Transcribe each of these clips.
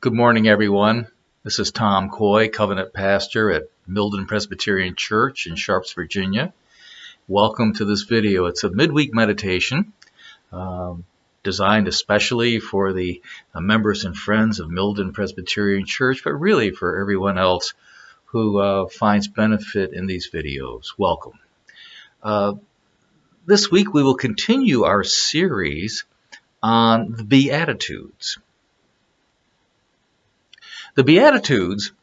Good morning, everyone. This is Tom Coy, Covenant Pastor at Milden Presbyterian Church in Sharps, Virginia. Welcome to this video. It's a midweek meditation designed especially for the members and friends of Milden Presbyterian Church, but really for everyone else who finds benefit in these videos. Welcome. This week we will continue our series on the Beatitudes. The Beatitudes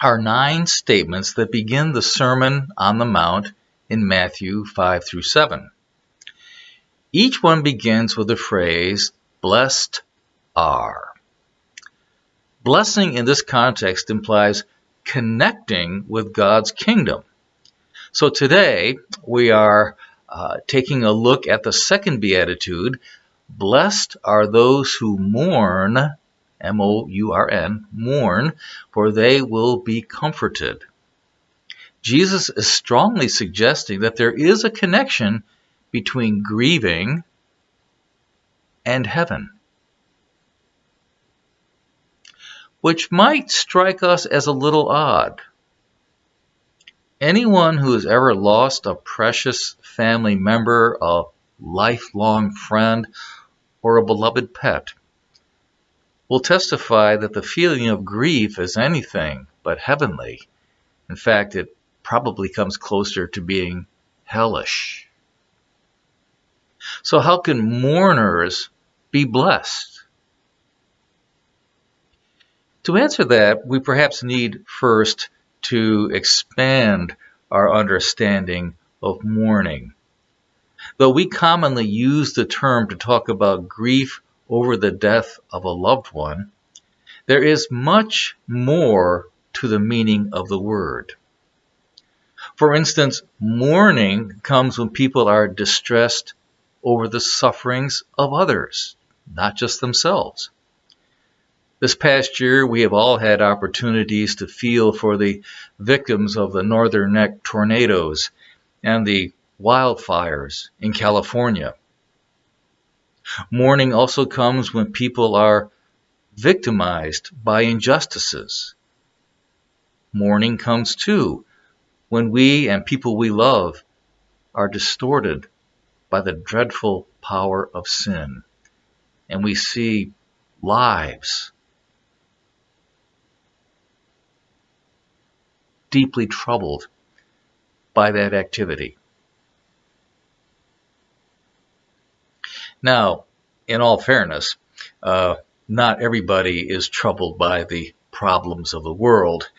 are 9 statements that begin the Sermon on the Mount in Matthew 5 through 7. Each one begins with the phrase, blessed are. Blessing in this context implies connecting with God's kingdom. So today we are taking a look at the second Beatitude. Blessed are those who mourn, M-O-U-R-N, mourn, for they will be comforted. Jesus is strongly suggesting that there is a connection between grieving and heaven, which might strike us as a little odd. Anyone who has ever lost a precious family member, a lifelong friend, or a beloved pet will testify that the feeling of grief is anything but heavenly. In fact, it probably comes closer to being hellish. So how can mourners be blessed? To answer that, we perhaps need first to expand our understanding of mourning. Though we commonly use the term to talk about grief over the death of a loved one, there is much more to the meaning of the word. For instance, mourning comes when people are distressed over the sufferings of others, not just themselves. This past year, we have all had opportunities to feel for the victims of the Northern Neck tornadoes and the wildfires in California. Mourning also comes when people are victimized by injustices. Mourning comes too when we and people we love are distorted by the dreadful power of sin, and we see lives deeply troubled by that activity. Now, in all fairness, not everybody is troubled by the problems of the world.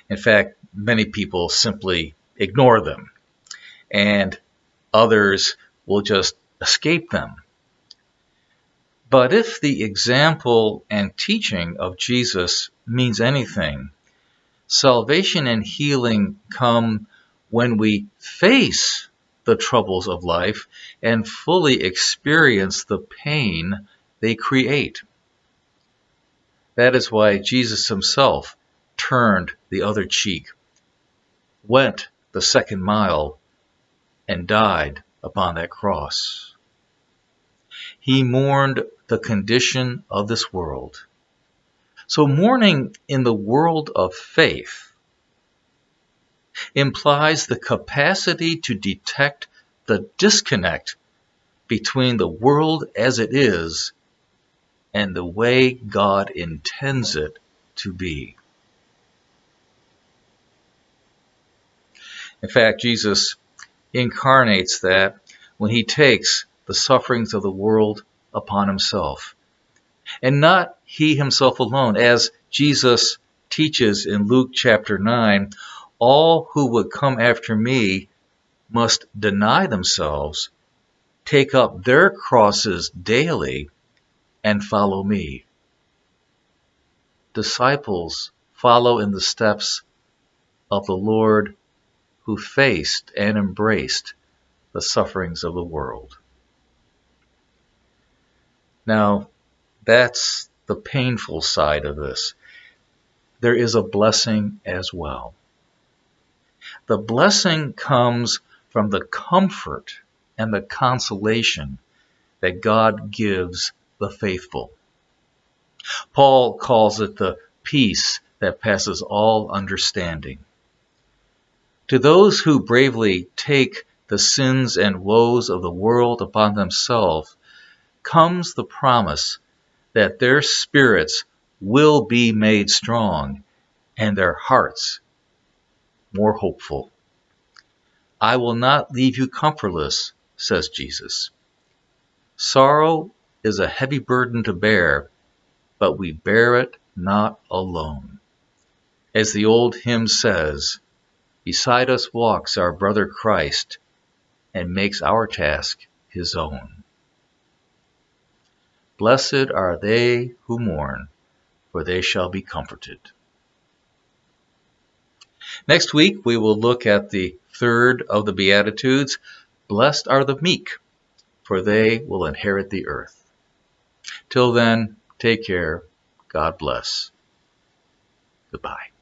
In fact, many people simply ignore them, and others will just escape them. But if the example and teaching of Jesus means anything, salvation and healing come when we face the troubles of life and fully experience the pain they create. That is why Jesus himself turned the other cheek, went the second mile, and died upon that cross. He mourned the condition of this world. So mourning in the world of faith implies the capacity to detect the disconnect between the world as it is and the way God intends it to be. In fact, Jesus incarnates that when he takes the sufferings of the world upon himself. And not he himself alone. As Jesus teaches in Luke chapter 9, all who would come after me must deny themselves, take up their crosses daily, and follow me. Disciples follow in the steps of the Lord who faced and embraced the sufferings of the world. Now, that's the painful side of this. There is a blessing as well. The blessing comes from the comfort and the consolation that God gives the faithful. Paul calls it the peace that passes all understanding. To those who bravely take the sins and woes of the world upon themselves comes the promise that their spirits will be made strong and their hearts more hopeful. I will not leave you comfortless, says Jesus. Sorrow is a heavy burden to bear, but we bear it not alone. As the old hymn says, beside us walks our brother Christ and makes our task his own. Blessed are they who mourn, for they shall be comforted. Next week, we will look at the third of the Beatitudes. Blessed are the meek, for they will inherit the earth. Till then, take care. God bless. Goodbye.